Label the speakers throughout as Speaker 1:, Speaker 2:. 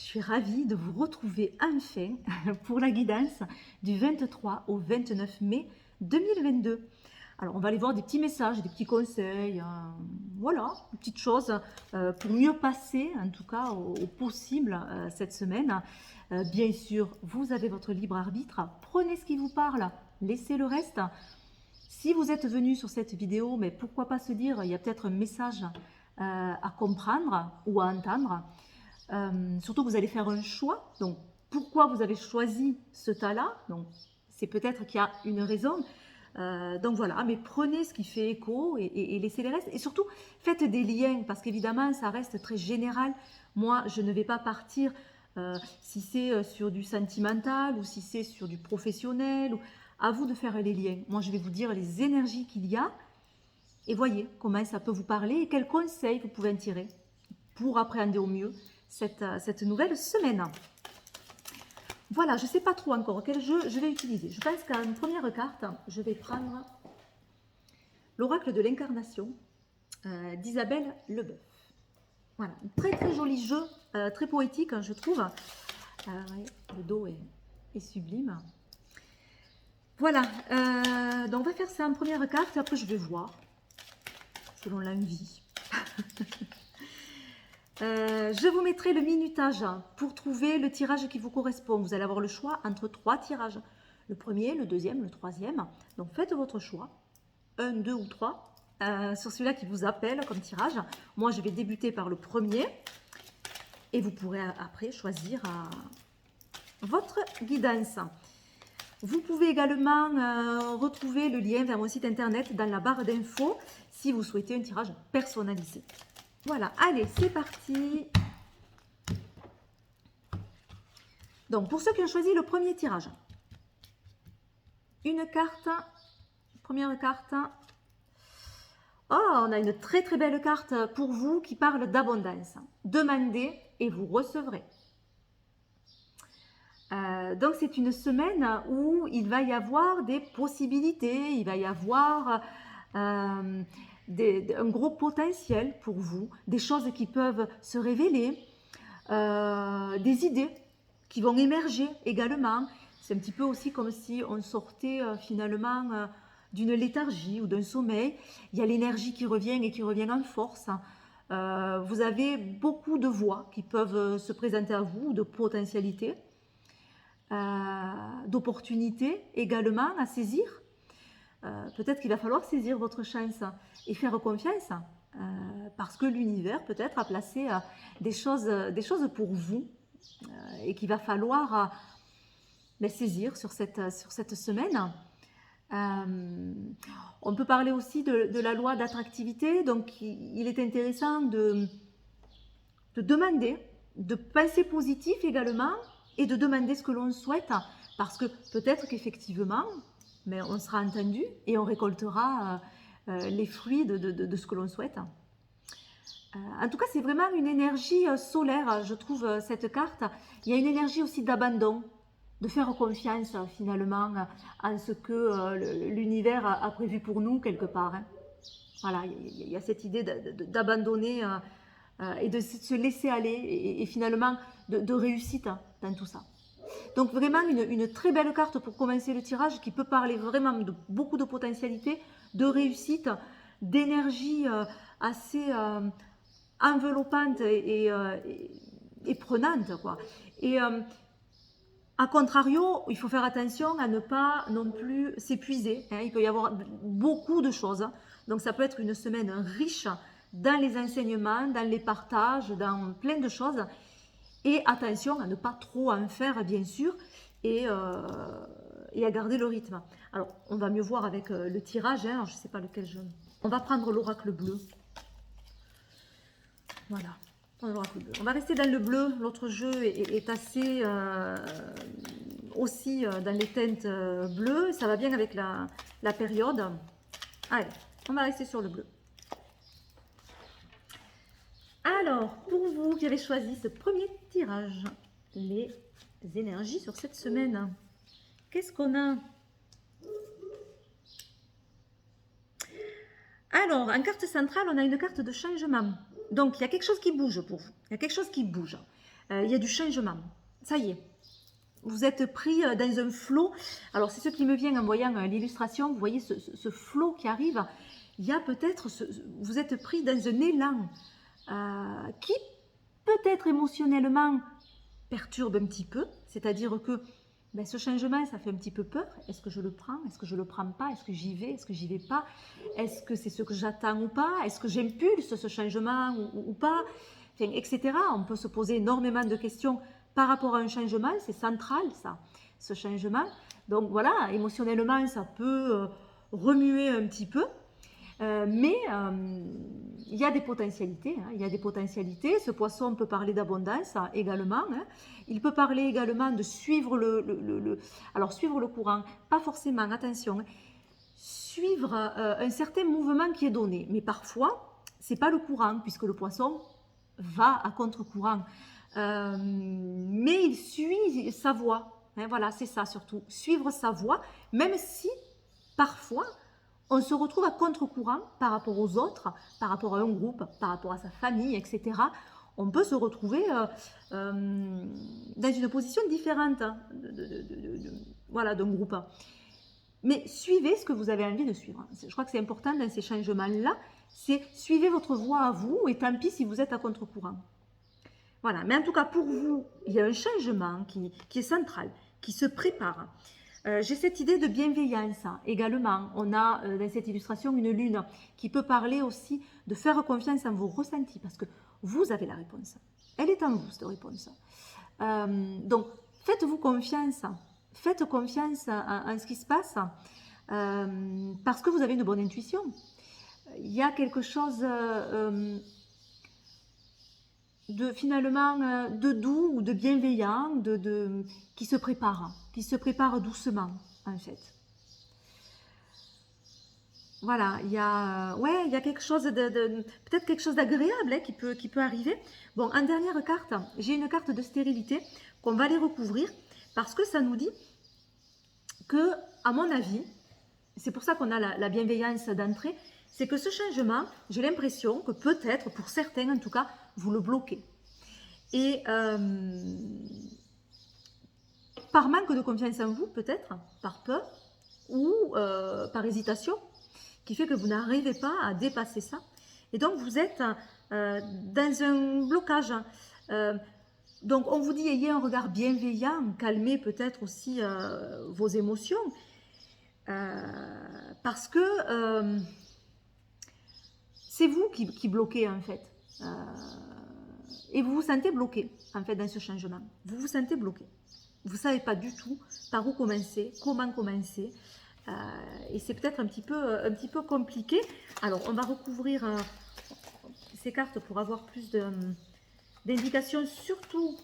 Speaker 1: suis ravie de vous retrouver enfin pour la guidance du 23 au 29 mai 2022. Alors, on va aller voir des petits messages, des petits conseils, voilà, des petites choses pour mieux passer, en tout cas, au possible cette semaine. Bien sûr, vous avez votre libre arbitre. Prenez ce qui vous parle, laissez le reste. Si vous êtes venu sur cette vidéo, mais pourquoi pas se dire, il y a peut-être un message à comprendre ou à entendre. Surtout que vous allez faire un choix. Donc, pourquoi vous avez choisi ce tas-là? Donc, c'est peut-être qu'il y a une raison. Donc voilà, mais prenez ce qui fait écho et laissez les restes. Et surtout, faites des liens, parce qu'évidemment, ça reste très général. Moi, je ne vais pas partir si c'est sur du sentimental ou si c'est sur du professionnel. À vous de faire les liens. Moi, je vais vous dire les énergies qu'il y a et voyez comment ça peut vous parler et quels conseils vous pouvez en tirer pour appréhender au mieux cette nouvelle semaine. Voilà, je ne sais pas trop encore quel jeu je vais utiliser. Je pense qu'en première carte, je vais prendre l'oracle de l'incarnation d'Isabelle Leboeuf. Voilà, un très très joli jeu, très poétique, hein, je trouve. Le dos est sublime. Voilà, donc on va faire ça en première carte, et après je vais voir, selon l'envie. Je vous mettrai le minutage pour trouver le tirage qui vous correspond. Vous allez avoir le choix entre 3 tirages. Le premier, le deuxième, le troisième. Donc faites votre choix. 1, 2 ou 3. Sur celui-là qui vous appelle comme tirage. Moi, je vais débuter par le premier. Et vous pourrez après choisir votre guidance. Vous pouvez également retrouver le lien vers mon site internet dans la barre d'infos si vous souhaitez un tirage personnalisé. Voilà, allez, c'est parti. Donc, pour ceux qui ont choisi le premier tirage, une carte, première carte. Oh, on a une très très belle carte pour vous qui parle d'abondance. Demandez et vous recevrez. Donc, c'est une semaine où il va y avoir des possibilités, il va y avoir un gros potentiel pour vous, des choses qui peuvent se révéler, des idées qui vont émerger également. C'est un petit peu aussi comme si on sortait finalement d'une léthargie ou d'un sommeil. Il y a l'énergie qui revient et qui revient en force. Vous avez beaucoup de voies qui peuvent se présenter à vous, de potentialités, d'opportunités également à saisir. Peut-être qu'il va falloir saisir votre chance et faire confiance parce que l'univers peut-être a placé des choses pour vous et qu'il va falloir les saisir sur cette semaine. On peut parler aussi de la loi d'attractivité, donc il est intéressant de demander, de penser positif également et de demander ce que l'on souhaite parce que peut-être qu'effectivement, mais on sera entendu et on récoltera les fruits de ce que l'on souhaite. En tout cas, c'est vraiment une énergie solaire, je trouve, cette carte. Il y a une énergie aussi d'abandon, de faire confiance finalement en ce que l'univers a prévu pour nous quelque part. Hein. Voilà, il y a cette idée d'abandonner et de se laisser aller et finalement de réussite dans tout ça. Donc vraiment une très belle carte pour commencer le tirage qui peut parler vraiment de beaucoup de potentialités, de réussite, d'énergie assez enveloppante et prenante, quoi. Et a contrario, il faut faire attention à ne pas non plus s'épuiser. Hein. Il peut y avoir beaucoup de choses. Donc ça peut être une semaine riche dans les enseignements, dans les partages, dans plein de choses. Et attention à ne pas trop en faire, bien sûr, et à garder le rythme. Alors, on va mieux voir avec le tirage. Hein. Je ne sais pas lequel je... On va prendre l'oracle bleu. Voilà. On va rester dans le bleu. L'autre jeu est assez aussi dans les teintes bleues. Ça va bien avec la période. Allez, on va rester sur le bleu. Alors, pour vous qui avez choisi ce premier tirage, les énergies sur cette semaine, qu'est-ce qu'on a? Alors, en carte centrale, on a une carte de changement. Donc, il y a quelque chose qui bouge pour vous. Il y a quelque chose qui bouge. il y a du changement. Ça y est. Vous êtes pris dans un flot. Alors, c'est ce qui me vient en voyant l'illustration. Vous voyez ce flot qui arrive. Il y a peut-être, vous êtes pris dans un élan qui, peut-être émotionnellement, perturbe un petit peu. C'est-à-dire que ben, ce changement, ça fait un petit peu peur. Est-ce que je le prends? Est-ce que je ne le prends pas? Est-ce que j'y vais? Est-ce que j'y vais pas? Est-ce que c'est ce que j'attends ou pas? Est-ce que j'impulse ce changement ou pas? Enfin, etc. On peut se poser énormément de questions par rapport à un changement. C'est central, ça, ce changement. Donc voilà, émotionnellement, ça peut remuer un petit peu. Mais il y a des potentialités. Hein, il y a des potentialités. Ce poisson peut parler d'abondance également. Hein. Il peut parler également de suivre alors suivre le courant, pas forcément, attention, hein, suivre un certain mouvement qui est donné. Mais parfois, c'est pas le courant, puisque le poisson va à contre-courant. Mais il suit sa voie. Hein, voilà, c'est ça surtout. Suivre sa voie, même si parfois on se retrouve à contre-courant par rapport aux autres, par rapport à un groupe, par rapport à sa famille, etc. On peut se retrouver dans une position différente voilà, d'un groupe. Mais suivez ce que vous avez envie de suivre. Je crois que c'est important dans ces changements-là, c'est suivez votre voie à vous et tant pis si vous êtes à contre-courant. Voilà, mais en tout cas pour vous, il y a un changement qui est central, qui se prépare. J'ai cette idée de bienveillance également. On a dans cette illustration une lune qui peut parler aussi de faire confiance en vos ressentis parce que vous avez la réponse. Elle est en vous, cette réponse. Donc, faites-vous confiance. Faites confiance en ce qui se passe parce que vous avez une bonne intuition. Il y a quelque chose de finalement de doux ou de bienveillant, qui se prépare doucement en fait. Voilà, il y a quelque chose peut-être quelque chose d'agréable hein, qui peut arriver. Bon, en dernière carte, j'ai une carte de stérilité qu'on va aller recouvrir parce que ça nous dit que, à mon avis, c'est pour ça qu'on a la bienveillance d'entrée, c'est que ce changement, j'ai l'impression que peut-être, pour certains en tout cas, vous le bloquez. Et par manque de confiance en vous, peut-être, par peur ou par hésitation, qui fait que vous n'arrivez pas à dépasser ça. Et donc, vous êtes dans un blocage. Donc, on vous dit, ayez un regard bienveillant, calmez peut-être aussi vos émotions, parce que c'est vous qui bloquez, en fait. Et vous vous sentez bloqué, en fait, dans ce changement. Vous vous sentez bloqué. Vous ne savez pas du tout par où commencer, comment commencer. Et c'est peut-être un petit peu compliqué. Alors, on va recouvrir ces cartes pour avoir plus d'indications, surtout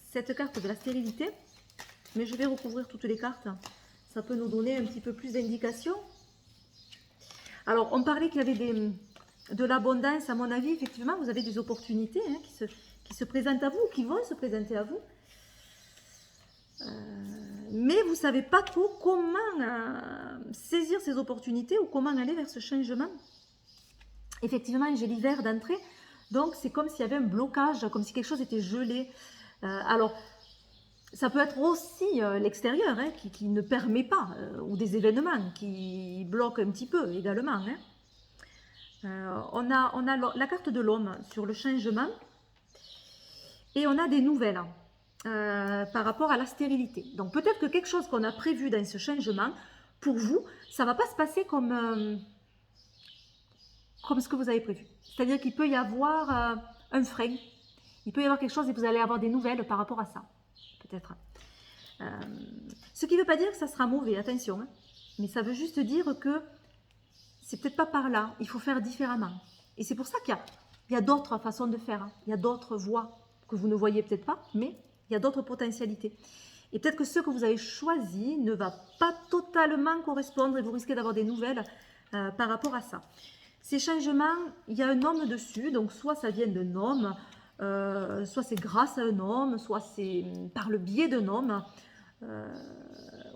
Speaker 1: cette carte de la stérilité. Mais je vais recouvrir toutes les cartes. Ça peut nous donner un petit peu plus d'indications. Alors, on parlait qu'il y avait de l'abondance. À mon avis, effectivement, vous avez des opportunités hein, qui se présentent à vous, qui vont se présenter à vous. Mais vous ne savez pas trop comment saisir ces opportunités ou comment aller vers ce changement. Effectivement, j'ai l'hiver d'entrée, donc c'est comme s'il y avait un blocage, comme si quelque chose était gelé. Alors, ça peut être aussi l'extérieur hein, qui ne permet pas, ou des événements qui bloquent un petit peu également. Hein. On a la carte de l'homme sur le changement et on a des nouvelles. Par rapport à la stérilité. Donc peut-être que quelque chose qu'on a prévu dans ce changement, pour vous, ça ne va pas se passer comme ce que vous avez prévu. C'est-à-dire qu'il peut y avoir un frein, il peut y avoir quelque chose et vous allez avoir des nouvelles par rapport à ça, peut-être. Ce qui ne veut pas dire que ça sera mauvais, attention, hein, mais ça veut juste dire que c'est peut-être pas par là, il faut faire différemment. Et c'est pour ça qu'il y a d'autres façons de faire, hein. Il y a d'autres voies que vous ne voyez peut-être pas, mais il y a d'autres potentialités. Et peut-être que ce que vous avez choisi ne va pas totalement correspondre et vous risquez d'avoir des nouvelles par rapport à ça. Ces changements, il y a un homme dessus, donc soit ça vient d'un homme, soit c'est grâce à un homme, soit c'est par le biais d'un homme,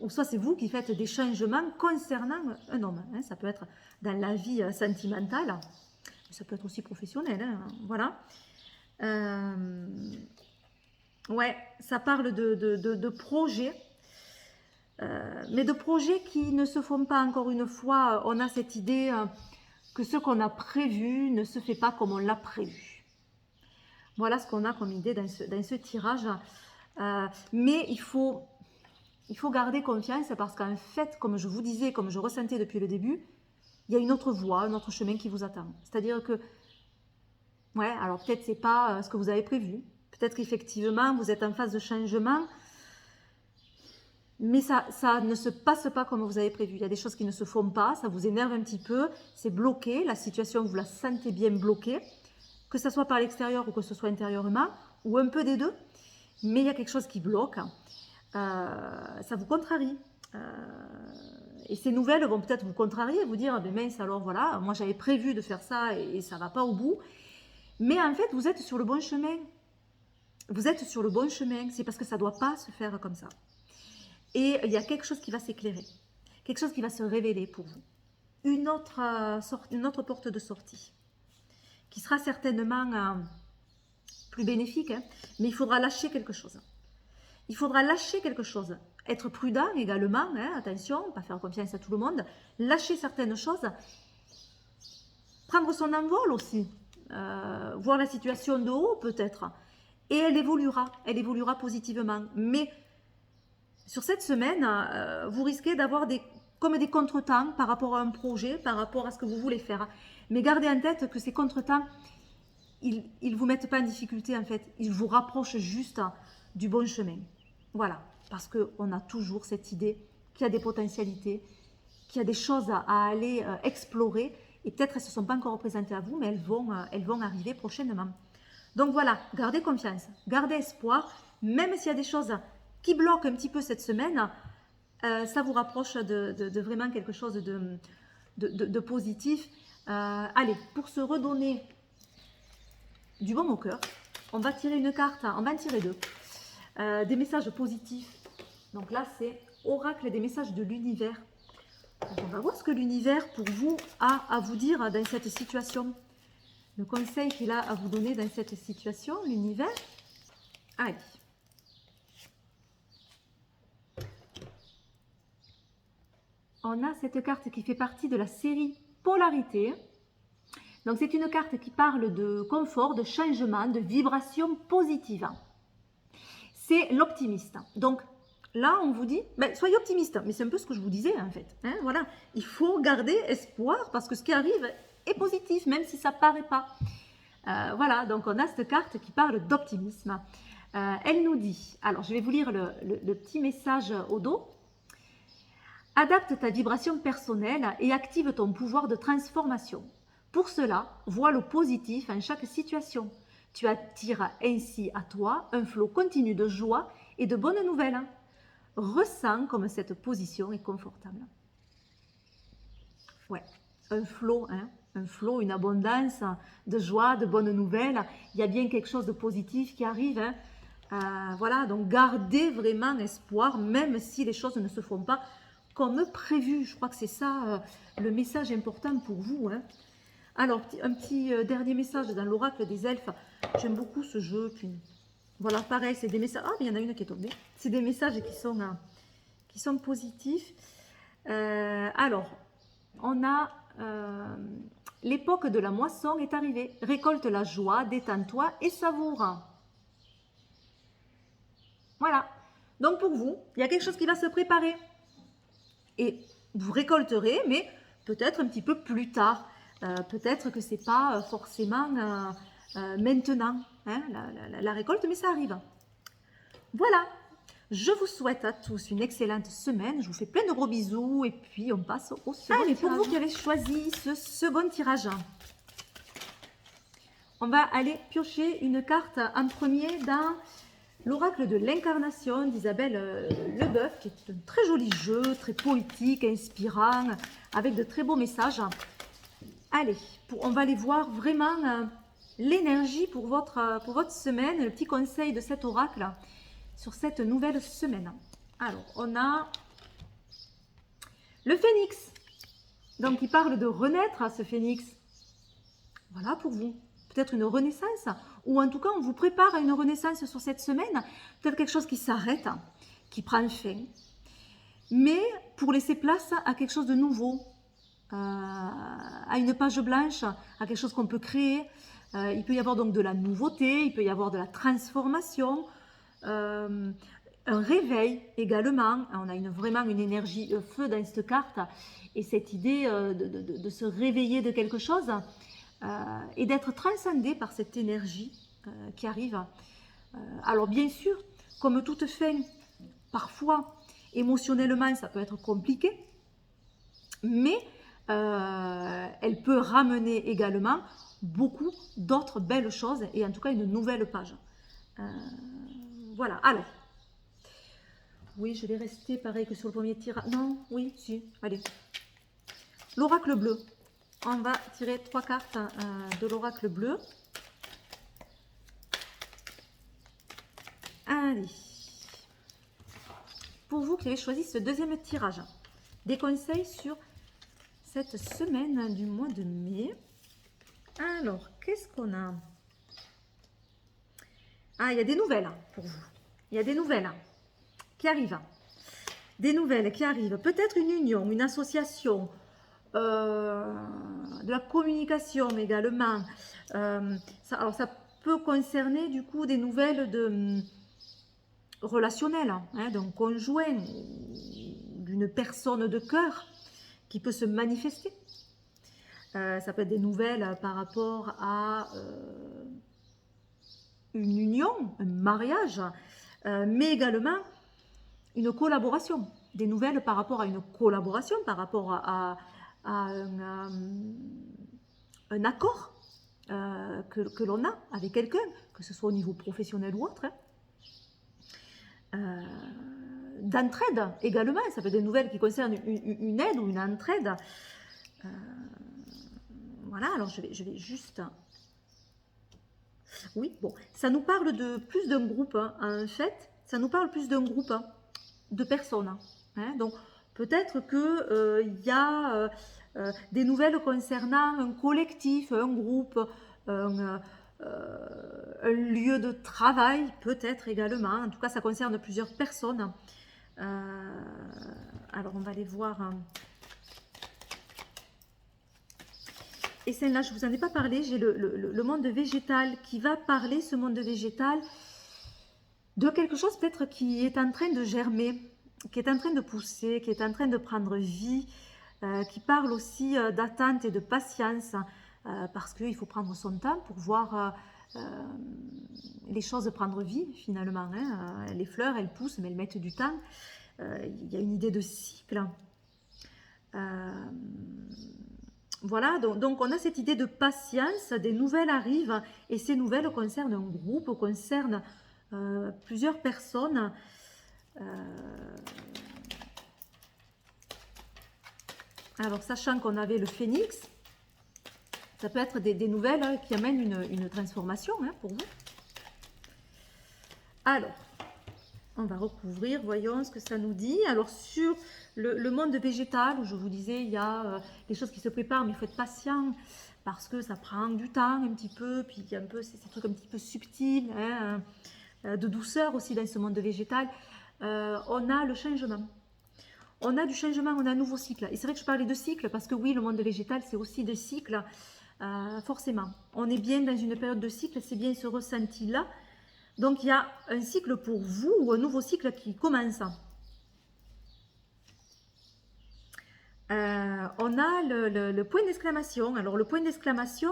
Speaker 1: ou soit c'est vous qui faites des changements concernant un homme. Hein. Ça peut être dans la vie sentimentale, ça peut être aussi professionnel, hein, voilà. Ouais, ça parle de projets, mais de projets qui ne se font pas. Encore une fois, on a cette idée que ce qu'on a prévu ne se fait pas comme on l'a prévu. Voilà ce qu'on a comme idée dans ce tirage. Mais il faut garder confiance parce qu'en fait, comme je vous disais, comme je ressentais depuis le début, il y a une autre voie, un autre chemin qui vous attend. C'est-à-dire que, ouais, alors peut-être c'est pas ce que vous avez prévu. Peut-être qu'effectivement, vous êtes en phase de changement, mais ça ne se passe pas comme vous avez prévu. Il y a des choses qui ne se font pas, ça vous énerve un petit peu, c'est bloqué, la situation, vous la sentez bien bloquée, que ce soit par l'extérieur ou que ce soit intérieurement, ou un peu des deux, mais il y a quelque chose qui bloque, ça vous contrarie. Et ces nouvelles vont peut-être vous contrarier, vous dire, ben mince, alors voilà, moi j'avais prévu de faire ça et ça ne va pas au bout. Mais en fait, vous êtes sur le bon chemin. Vous êtes sur le bon chemin, c'est parce que ça ne doit pas se faire comme ça. Et il y a quelque chose qui va s'éclairer, quelque chose qui va se révéler pour vous. Une autre porte de sortie, qui sera certainement plus bénéfique, hein, mais il faudra lâcher quelque chose. Il faudra lâcher quelque chose. Être prudent également, hein, attention, pas faire confiance à tout le monde, lâcher certaines choses, prendre son envol aussi, voir la situation de haut peut-être, et elle évoluera positivement. Mais sur cette semaine, vous risquez d'avoir comme des contretemps par rapport à un projet, par rapport à ce que vous voulez faire. Mais gardez en tête que ces contretemps, ils ne vous mettent pas en difficulté en fait, ils vous rapprochent juste du bon chemin. Voilà, parce qu'on a toujours cette idée qu'il y a des potentialités, qu'il y a des choses à aller explorer, et peut-être elles ne se sont pas encore représentées à vous, mais elles vont arriver prochainement. Donc voilà, gardez confiance, gardez espoir, même s'il y a des choses qui bloquent un petit peu cette semaine, ça vous rapproche de vraiment quelque chose de positif. Allez, pour se redonner du baume au cœur, on va tirer une carte, on va en tirer deux. Des messages positifs. Donc là, c'est oracle des messages de l'univers. On va voir ce que l'univers, pour vous, a à vous dire dans cette situation. Le conseil qu'il a à vous donner dans cette situation, l'univers. Allez. On a cette carte qui fait partie de la série Polarité. Donc c'est une carte qui parle de confort, de changement, de vibration positive. C'est l'optimiste. Donc là, on vous dit, ben, soyez optimiste. Mais c'est un peu ce que je vous disais en fait. Hein, voilà, il faut garder espoir parce que ce qui arrive est positif, même si ça ne paraît pas. Voilà, donc on a cette carte qui parle d'optimisme. Elle nous dit, alors je vais vous lire le petit message au dos. Adapte ta vibration personnelle et active ton pouvoir de transformation. Pour cela, vois le positif en chaque situation. Tu attires ainsi à toi un flot continu de joie et de bonnes nouvelles. Ressens comme cette position est confortable. Ouais, un flot, hein, un flot, une abondance de joie, de bonnes nouvelles. Il y a bien quelque chose de positif qui arrive. Hein. Voilà, donc gardez vraiment espoir, même si les choses ne se font pas comme prévu. Je crois que c'est ça le message important pour vous. Hein. Alors, un petit dernier message dans l'oracle des elfes. J'aime beaucoup ce jeu. Voilà, pareil, c'est des messages. Ah, mais il y en a une qui est tombée. C'est des messages qui sont positifs. Alors, on a l'époque de la moisson est arrivée. Récolte la joie, détends-toi et savoure. Voilà. Donc pour vous, il y a quelque chose qui va se préparer. Et vous récolterez, mais peut-être un petit peu plus tard. Peut-être que ce n'est pas forcément maintenant, hein, la récolte, mais ça arrive. Voilà. Je vous souhaite à tous une excellente semaine. Je vous fais plein de gros bisous et puis on passe au second tirage. Pour vous qui avez choisi ce second tirage, on va aller piocher une carte en premier dans l'oracle de l'incarnation d'Isabelle Leboeuf, qui est un très joli jeu, très poétique, inspirant, avec de très beaux messages. Allez, on va aller voir vraiment l'énergie pour votre semaine, le petit conseil de cet oracle sur cette nouvelle semaine. Alors, on a le phénix, donc il parle de renaître à ce phénix. Voilà pour vous. peut-être une renaissance, ou en tout cas on vous prépare à une renaissance sur cette semaine, peut-être quelque chose qui s'arrête, qui prend fin, mais pour laisser place à quelque chose de nouveau, à une page blanche, à quelque chose qu'on peut créer. Il peut y avoir donc de la nouveauté, il peut y avoir de la transformation, un réveil également. On a vraiment une énergie feu dans cette carte, et cette idée de se réveiller de quelque chose et d'être transcendé par cette énergie qui arrive. Alors bien sûr, comme toute fin, parfois émotionnellement ça peut être compliqué, mais elle peut ramener également beaucoup d'autres belles choses, et en tout cas une nouvelle page. Voilà, alors. Oui, je vais rester pareil que sur le premier tirage. Non, oui, si, allez. L'oracle bleu. On va tirer 3 cartes de l'oracle bleu. Allez. Pour vous qui avez choisi ce deuxième tirage, des conseils sur cette semaine du mois de mai. Alors, qu'est-ce qu'on a? Ah, il y a des nouvelles pour vous. Il y a des nouvelles qui arrivent. Des nouvelles qui arrivent. Peut-être une union, une association, de la communication également. Alors, ça peut concerner du coup des nouvelles relationnelles, hein, d'un conjoint, d'une personne de cœur qui peut se manifester. Ça peut être des nouvelles par rapport à une union, un mariage, mais également une collaboration. Des nouvelles par rapport à une collaboration, par rapport à un accord que l'on a avec quelqu'un, que ce soit au niveau professionnel ou autre. D'entraide également, ça peut être des nouvelles qui concernent une aide ou une entraide. Voilà, alors je vais juste... Oui, bon, ça nous parle de plus d'un groupe, hein, en fait, ça nous parle plus d'un groupe de personnes. Hein, donc, peut-être qu'il y a des nouvelles concernant un collectif, un groupe, un lieu de travail, peut-être également. En tout cas, ça concerne plusieurs personnes. Alors, on va aller voir... Et celle-là, je ne vous en ai pas parlé, j'ai le monde végétal qui va parler, ce monde végétal, de quelque chose peut-être qui est en train de germer, qui est en train de pousser, qui est en train de prendre vie, qui parle aussi d'attente et de patience, parce qu'il faut prendre son temps pour voir les choses prendre vie finalement. Hein. Les fleurs, elles poussent, mais elles mettent du temps. Il y a une idée de cycle. Voilà, donc on a cette idée de patience, des nouvelles arrivent, et ces nouvelles concernent un groupe, concernent plusieurs personnes. Alors, sachant qu'on avait le phénix, ça peut être des nouvelles qui amènent une transformation pour vous. Alors, on va recouvrir, voyons ce que ça nous dit. Alors, sur le monde végétal, où je vous disais, il y a des choses qui se préparent, mais il faut être patient, parce que ça prend du temps un petit peu, puis il y a un peu ces trucs un petit peu subtils, hein, de douceur aussi dans ce monde végétal. On a le changement. On a du changement, on a un nouveau cycle. Et c'est vrai que je parlais de cycle, parce que oui, le monde végétal, c'est aussi des cycles, forcément. On est bien dans une période de cycle, c'est bien ce ressenti-là. Donc, il y a un cycle pour vous, ou un nouveau cycle qui commence. On a le point d'exclamation. Alors, le point d'exclamation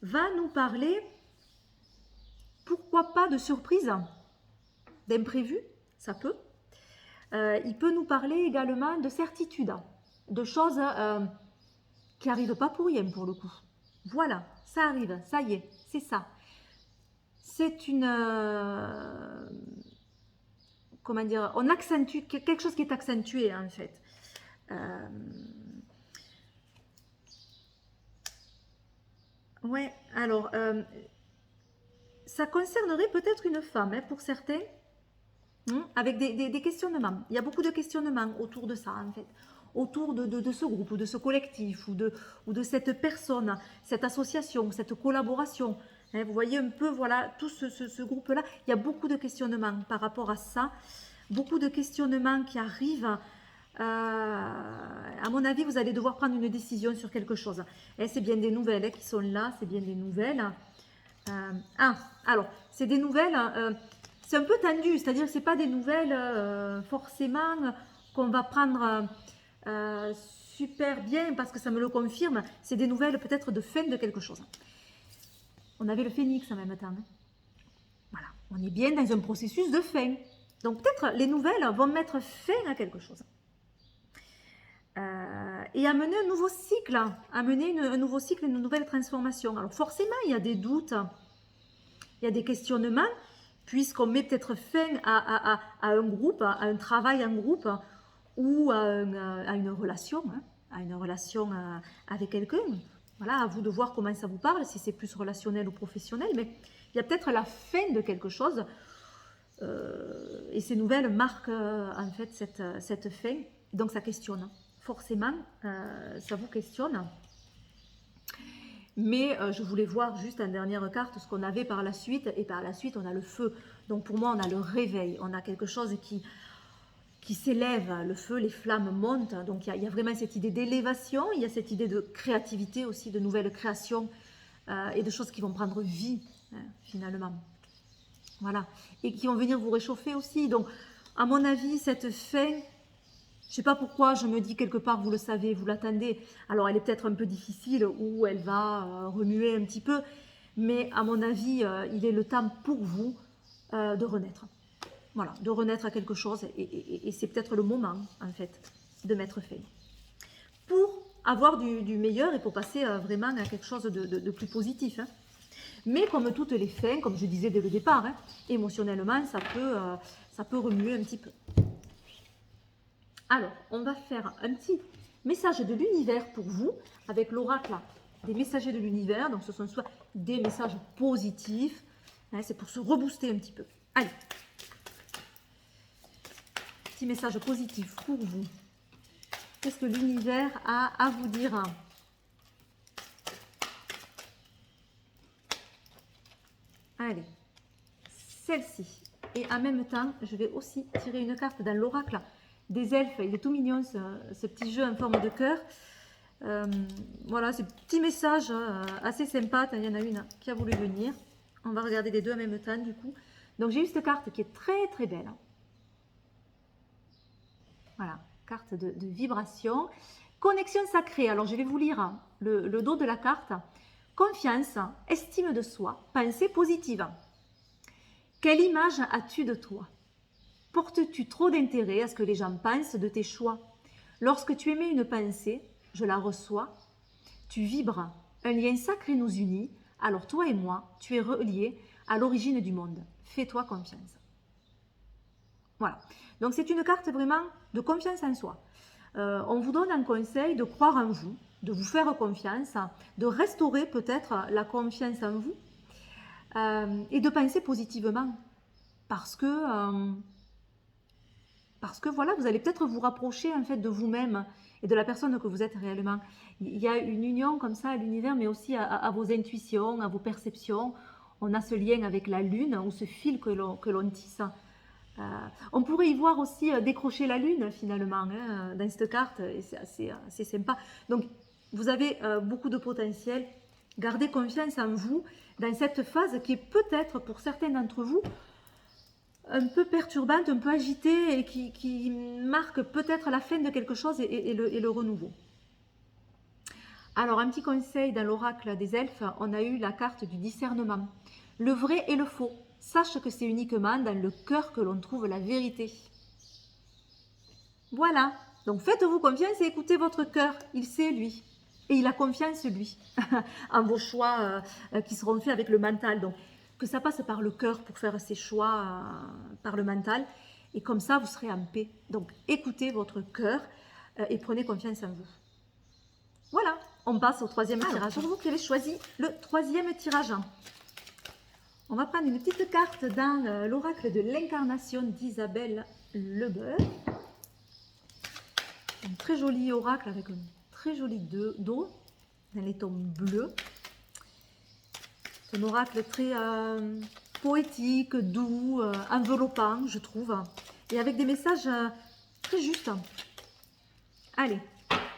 Speaker 1: va nous parler, pourquoi pas, de surprise, d'imprévu, ça peut. Il peut nous parler également de certitude, de choses qui n'arrivent pas pour rien, pour le coup. Voilà, ça arrive, ça y est, c'est ça. C'est une... comment dire? On accentue, quelque chose qui est accentué, en fait. Ouais, alors, ça concernerait peut-être une femme, hein, pour certains, avec des questionnements. Il y a beaucoup de questionnements autour de ça, en fait. Autour de ce groupe, ou de ce collectif, ou de cette personne, cette association, cette collaboration, Hein, vous voyez un peu, voilà, tout ce groupe-là. Il y a beaucoup de questionnements par rapport à ça. Beaucoup de questionnements qui arrivent. À mon avis, vous allez devoir prendre une décision sur quelque chose. C'est bien des nouvelles qui sont là, c'est bien des nouvelles. Alors, c'est des nouvelles, c'est un peu tendu, c'est-à-dire que ce n'est pas des nouvelles forcément qu'on va prendre super bien parce que ça me le confirme. C'est des nouvelles peut-être de fin de quelque chose. On avait le phénix en même temps. Hein. Voilà, on est bien dans un processus de fin. Donc peut-être les nouvelles vont mettre fin à quelque chose. Et amener un nouveau cycle, amener un nouveau cycle, une nouvelle transformation. Alors forcément, il y a des doutes, il y a des questionnements, puisqu'on met peut-être fin à un groupe, à un travail en groupe, ou à une relation, hein, à une relation avec quelqu'un. Voilà, à vous de voir comment ça vous parle, si c'est plus relationnel ou professionnel, mais il y a peut-être la fin de quelque chose, et ces nouvelles marquent en fait cette fin, donc ça questionne. Forcément, ça vous questionne. Mais je voulais voir juste en dernière carte ce qu'on avait par la suite. Et par la suite, on a le feu. Donc pour moi, on a le réveil. On a quelque chose qui s'élève. Le feu, les flammes montent. Donc il y a vraiment cette idée d'élévation. Il y a cette idée de créativité aussi, de nouvelles créations et de choses qui vont prendre vie, hein, finalement. Voilà. Et qui vont venir vous réchauffer aussi. Donc, à mon avis, cette fin... Je ne sais pas pourquoi, je me dis quelque part, vous le savez, vous l'attendez. Alors, elle est peut-être un peu difficile ou elle va remuer un petit peu. Mais à mon avis, il est le temps pour vous de renaître. Voilà, de renaître à quelque chose. Et c'est peut-être le moment, en fait, de mettre fin. Pour avoir du meilleur et pour passer vraiment à quelque chose de plus positif. Hein. Mais comme toutes les fins, comme je disais dès le départ, hein, émotionnellement, ça peut remuer un petit peu. Alors, on va faire un petit message de l'univers pour vous, avec l'oracle des messagers de l'univers. Donc, ce sont soit des messages positifs, hein, c'est pour se rebooster un petit peu. Allez, petit message positif pour vous. Qu'est-ce que l'univers a à vous dire? Allez, celle-ci. Et en même temps, je vais aussi tirer une carte dans l'oracle des elfes. Il est tout mignon ce petit jeu en forme de cœur. Voilà, ce petit message assez sympa. Il y en a une qui a voulu venir. On va regarder les deux en même temps du coup. Donc j'ai eu cette carte qui est très très belle. Voilà, carte de vibration. Connexion sacrée. Alors je vais vous lire le dos de la carte. Confiance, estime de soi, pensée positive. Quelle image as-tu de toi? Portes-tu trop d'intérêt à ce que les gens pensent de tes choix? Lorsque tu émets une pensée, je la reçois, tu vibres, un lien sacré nous unit, alors toi et moi, tu es reliés à l'origine du monde. Fais-toi confiance. Voilà, donc c'est une carte vraiment de confiance en soi. On vous donne un conseil de croire en vous, de vous faire confiance, de restaurer peut-être la confiance en vous et de penser positivement. Parce que voilà, vous allez peut-être vous rapprocher en fait de vous-même et de la personne que vous êtes réellement. Il y a une union comme ça à l'univers, mais aussi à vos intuitions, à vos perceptions. On a ce lien avec la lune ou ce fil que l'on tisse. On pourrait y voir aussi décrocher la lune finalement hein, dans cette carte, et c'est assez sympa. Donc vous avez beaucoup de potentiel. Gardez confiance en vous dans cette phase qui est peut-être pour certains d'entre vous un peu perturbante, un peu agitée et qui marque peut-être la fin de quelque chose et le renouveau. Alors un petit conseil dans l'oracle des elfes, on a eu la carte du discernement. Le vrai et le faux. Sache que c'est uniquement dans le cœur que l'on trouve la vérité. Voilà. Donc faites-vous confiance et écoutez votre cœur. Il sait, lui. Et il a confiance, lui, en vos choix qui seront faits avec le mental. Donc que ça passe par le cœur pour faire ces choix par le mental. Et comme ça, vous serez en paix. Donc écoutez votre cœur et prenez confiance en vous. Voilà. On passe au troisième tirage. Pour vous qui avez choisi le troisième tirage. On va prendre une petite carte dans l'oracle de l'incarnation d'Isabelle Lebeuf. Un très joli oracle avec un très joli dos dans les tons bleus. Un oracle très poétique, doux, enveloppant, je trouve. Et avec des messages très justes. Allez,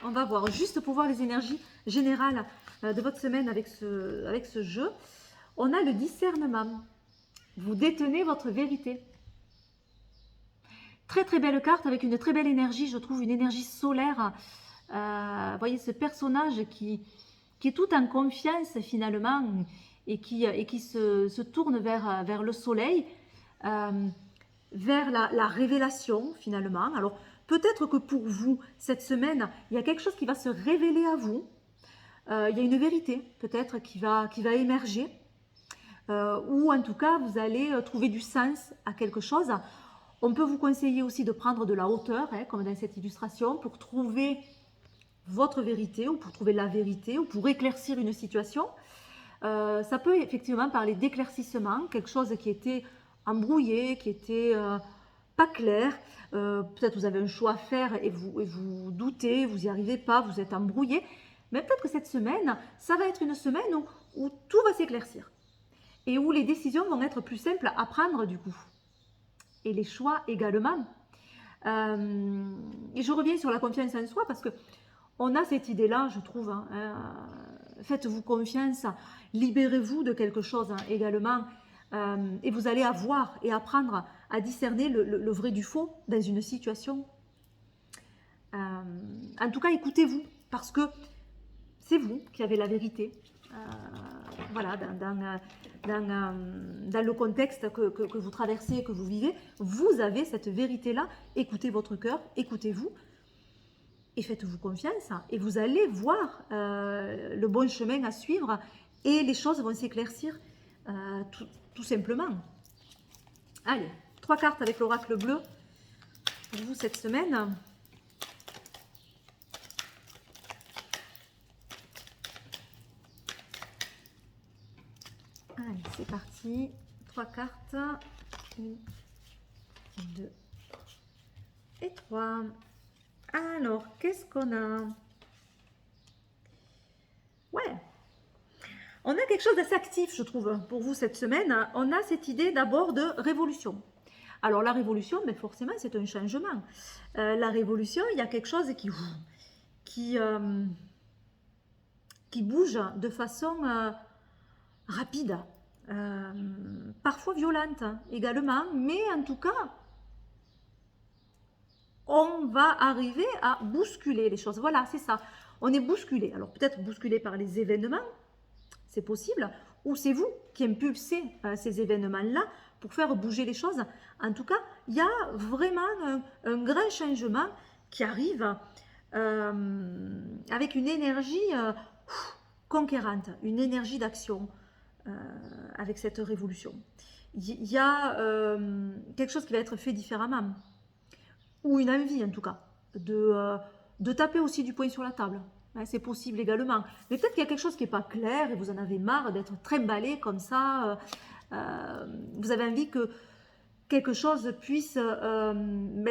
Speaker 1: on va voir. Juste pour voir les énergies générales de votre semaine avec ce jeu. On a le discernement. Vous détenez votre vérité. Très très belle carte avec une très belle énergie, je trouve, une énergie solaire. Vous voyez ce personnage qui est tout en confiance finalement et qui se tourne vers le soleil, vers la révélation finalement. Alors peut-être que pour vous, cette semaine, il y a quelque chose qui va se révéler à vous. Il y a une vérité peut-être qui va émerger. Ou en tout cas, vous allez trouver du sens à quelque chose. On peut vous conseiller aussi de prendre de la hauteur, comme dans cette illustration, pour trouver votre vérité, ou pour trouver la vérité, ou pour éclaircir une situation. Ça peut effectivement parler d'éclaircissement, quelque chose qui était embrouillé, qui était pas clair. Peut-être vous avez un choix à faire et vous doutez, vous n'y arrivez pas, vous êtes embrouillé. Mais peut-être que cette semaine, ça va être une semaine où tout va s'éclaircir. Et où les décisions vont être plus simples à prendre du coup. Et les choix également. Et je reviens sur la confiance en soi parce que on a cette idée-là, je trouve. Faites-vous confiance, libérez-vous de quelque chose également. Et vous allez avoir et apprendre à discerner le vrai du faux dans une situation. En tout cas, écoutez-vous parce que c'est vous qui avez la vérité. Voilà, dans le contexte que vous traversez, que vous vivez, vous avez cette vérité-là. Écoutez votre cœur, écoutez-vous et faites-vous confiance. Et vous allez voir le bon chemin à suivre et les choses vont s'éclaircir tout simplement. Allez, 3 cartes avec l'oracle bleu pour vous cette semaine. Allez, c'est parti. 3 cartes. 1, 2 et 3. Alors, qu'est-ce qu'on a? Ouais. On a quelque chose d'assez actif, je trouve, pour vous cette semaine. On a cette idée d'abord de révolution. Alors, la révolution, mais forcément, c'est un changement. La révolution, il y a quelque chose qui bouge de façon rapide, parfois violente également, mais en tout cas, on va arriver à bousculer les choses. Voilà, c'est ça. On est bousculé. Alors peut-être bousculé par les événements, c'est possible, ou c'est vous qui impulsez ces événements-là pour faire bouger les choses. En tout cas, il y a vraiment un grand changement qui arrive avec une énergie conquérante, une énergie d'action avec cette révolution. Il y a quelque chose qui va être fait différemment, ou une envie en tout cas, de taper aussi du poing sur la table. C'est possible également. Mais peut-être qu'il y a quelque chose qui n'est pas clair et vous en avez marre d'être trimballé comme ça. Vous avez envie que quelque chose puisse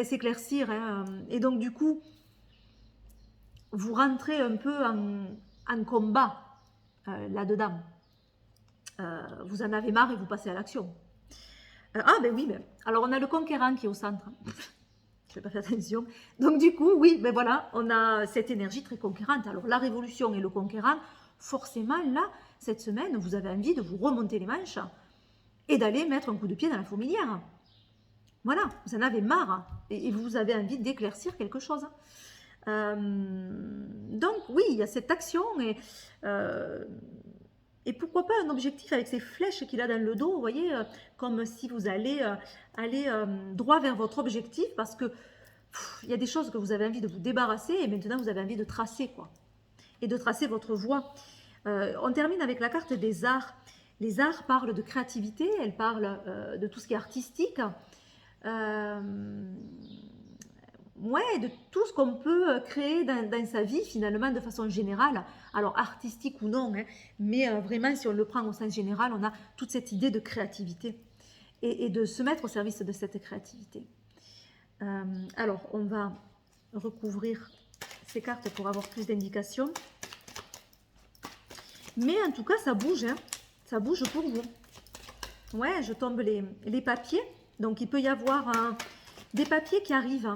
Speaker 1: s'éclaircir. Et donc du coup, vous rentrez un peu en combat là-dedans. Vous en avez marre et vous passez à l'action. Ben oui, alors on a le conquérant qui est au centre. Je n'ai pas fait attention. Donc du coup, oui, ben voilà, on a cette énergie très conquérante. Alors la révolution et le conquérant, forcément, là, cette semaine, vous avez envie de vous remonter les manches et d'aller mettre un coup de pied dans la fourmilière. Voilà, vous en avez marre et vous avez envie d'éclaircir quelque chose. Donc oui, il y a cette action et pourquoi pas un objectif avec ces flèches qu'il a dans le dos, vous voyez, comme si vous allez aller droit vers votre objectif parce que il y a des choses que vous avez envie de vous débarrasser et maintenant vous avez envie de tracer, quoi. Et de tracer votre voie. On termine avec la carte des arts. Les arts parlent de créativité, elles parlent de tout ce qui est artistique. Ouais, de tout ce qu'on peut créer dans sa vie finalement de façon générale, alors artistique ou non, mais vraiment si on le prend au sens général, on a toute cette idée de créativité et de se mettre au service de cette créativité. Alors on va recouvrir ces cartes pour avoir plus d'indications, mais en tout cas ça bouge, ça bouge pour vous. Ouais, je tombe les papiers. Donc, il peut y avoir des papiers qui arrivent.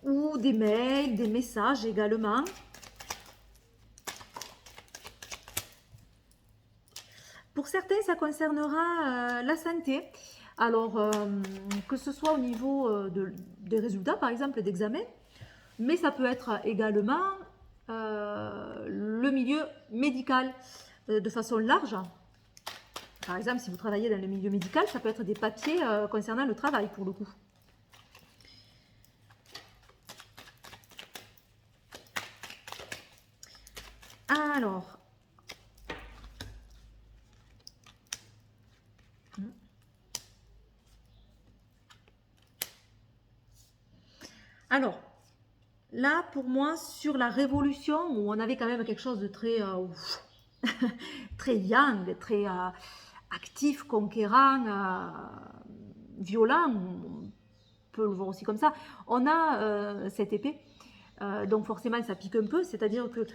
Speaker 1: Ou des mails, des messages également. Pour certains, ça concernera la santé. Alors, que ce soit au niveau des résultats, par exemple, d'examen, mais ça peut être également le milieu médical de façon large. Par exemple, si vous travaillez dans le milieu médical, ça peut être des papiers concernant le travail, pour le coup. Alors, là, pour moi, sur la révolution, où on avait quand même quelque chose de très, très yang, très actif, conquérant, violent, on peut le voir aussi comme ça, on a cette épée. Donc forcément, ça pique un peu, c'est-à-dire que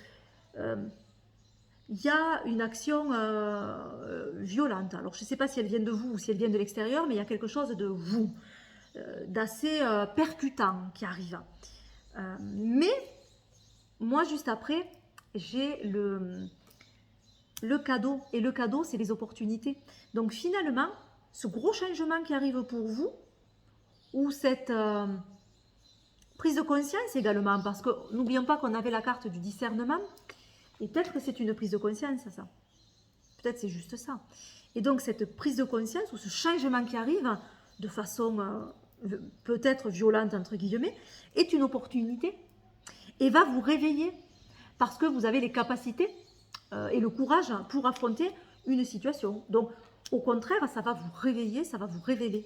Speaker 1: il y a une action violente. Alors, je ne sais pas si elle vient de vous ou si elle vient de l'extérieur, mais il y a quelque chose de vous, d'assez percutant qui arrive. Mais, moi, juste après, j'ai le cadeau. Et le cadeau, c'est les opportunités. Donc, finalement, ce gros changement qui arrive pour vous, ou cette prise de conscience également, parce que n'oublions pas qu'on avait la carte du discernement, et peut-être que c'est une prise de conscience, ça. Peut-être c'est juste ça. Et donc, cette prise de conscience, ou ce changement qui arrive, de façon peut-être violente, entre guillemets, est une opportunité, et va vous réveiller, parce que vous avez les capacités et le courage pour affronter une situation. Donc, au contraire, ça va vous réveiller, ça va vous révéler.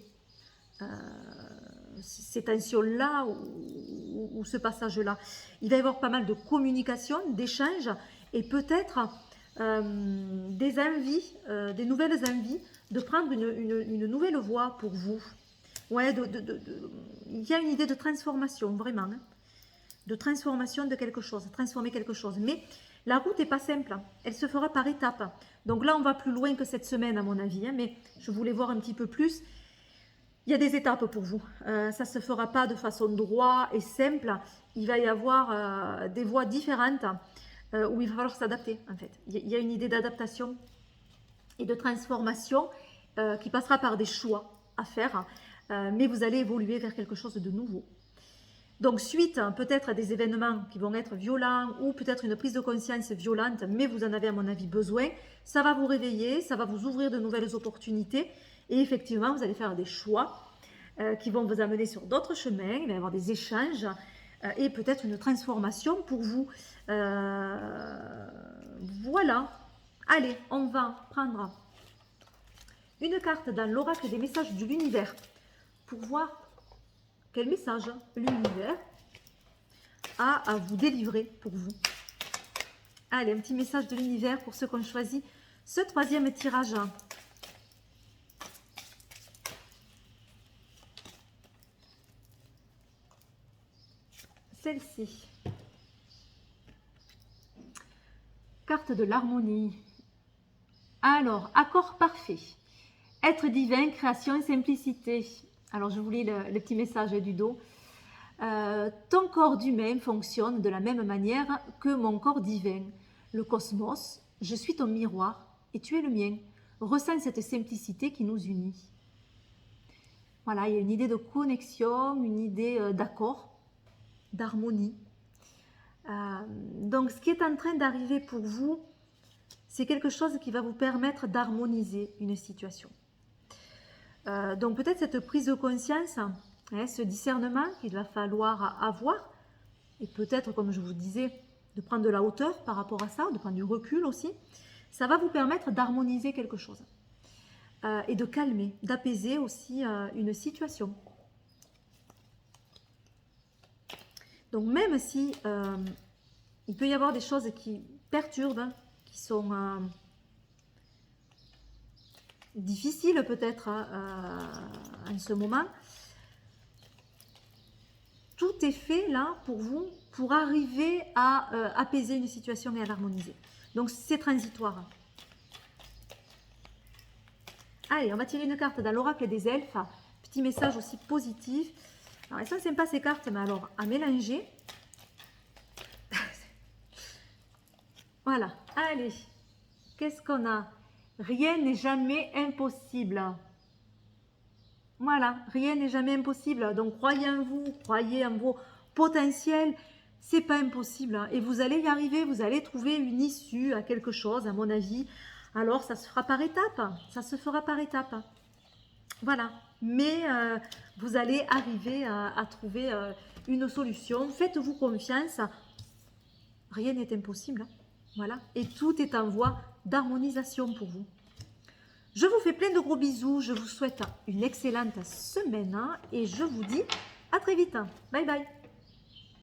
Speaker 1: Ces tensions-là ou ce passage-là. Il va y avoir pas mal de communication, d'échanges et peut-être des envies, des nouvelles envies de prendre une nouvelle voie pour vous. Ouais, il y a une idée de transformation, vraiment. Hein, de transformation de quelque chose, transformer quelque chose. Mais la route n'est pas simple, hein, elle se fera par étapes. Donc là, on va plus loin que cette semaine, à mon avis, hein, mais je voulais voir un petit peu plus. Il y a des étapes pour vous. Ça ne se fera pas de façon droite et simple. Il va y avoir des voies différentes où il va falloir s'adapter, en fait. Il y a une idée d'adaptation et de transformation qui passera par des choix à faire, mais vous allez évoluer vers quelque chose de nouveau. Donc, suite peut-être à des événements qui vont être violents ou peut-être une prise de conscience violente, mais vous en avez à mon avis besoin, ça va vous réveiller, ça va vous ouvrir de nouvelles opportunités et effectivement, vous allez faire des choix qui vont vous amener sur d'autres chemins, il va y avoir des échanges et peut-être une transformation pour vous. Voilà. Allez, on va prendre une carte dans l'oracle des messages de l'univers pour voir quel message l'univers a à vous délivrer pour vous. Allez, un petit message de l'univers pour ceux qui ont choisi ce troisième tirage. Celle-ci. Carte de l'harmonie. Alors, accord parfait. Être divin, création, simplicité. Alors, je vous lis le petit message du dos. Ton corps d'humain fonctionne de la même manière que mon corps divin. Le cosmos, je suis ton miroir et tu es le mien. Ressens cette simplicité qui nous unit. Voilà, il y a une idée de connexion, une idée d'accord, d'harmonie. Donc, ce qui est en train d'arriver pour vous, c'est quelque chose qui va vous permettre d'harmoniser une situation. Donc, peut-être cette prise de conscience, hein, ce discernement qu'il va falloir avoir, et peut-être, comme je vous disais, de prendre de la hauteur par rapport à ça, de prendre du recul aussi, ça va vous permettre d'harmoniser quelque chose et de calmer, d'apaiser aussi une situation. Donc même si il peut y avoir des choses qui perturbent, qui sont difficiles peut-être en ce moment, tout est fait là pour vous, pour arriver à apaiser une situation et à l'harmoniser. Donc c'est transitoire. Allez, on va tirer une carte dans l'oracle des elfes. Petit message aussi positif. Alors, elles sont sympas ces cartes, mais alors à mélanger. Voilà, allez. Qu'est-ce qu'on a? Rien n'est jamais impossible. Voilà, rien n'est jamais impossible. Donc croyez en vous, croyez en vos potentiels. C'est pas impossible. Hein. Et vous allez y arriver, vous allez trouver une issue à quelque chose, à mon avis. Alors ça se fera par étapes. Ça se fera par étapes. Voilà. Mais vous allez arriver à trouver une solution. Faites-vous confiance. Rien n'est impossible. Hein. Voilà. Et tout est en voie d'harmonisation pour vous. Je vous fais plein de gros bisous. Je vous souhaite une excellente semaine. Et je vous dis à très vite. Bye bye.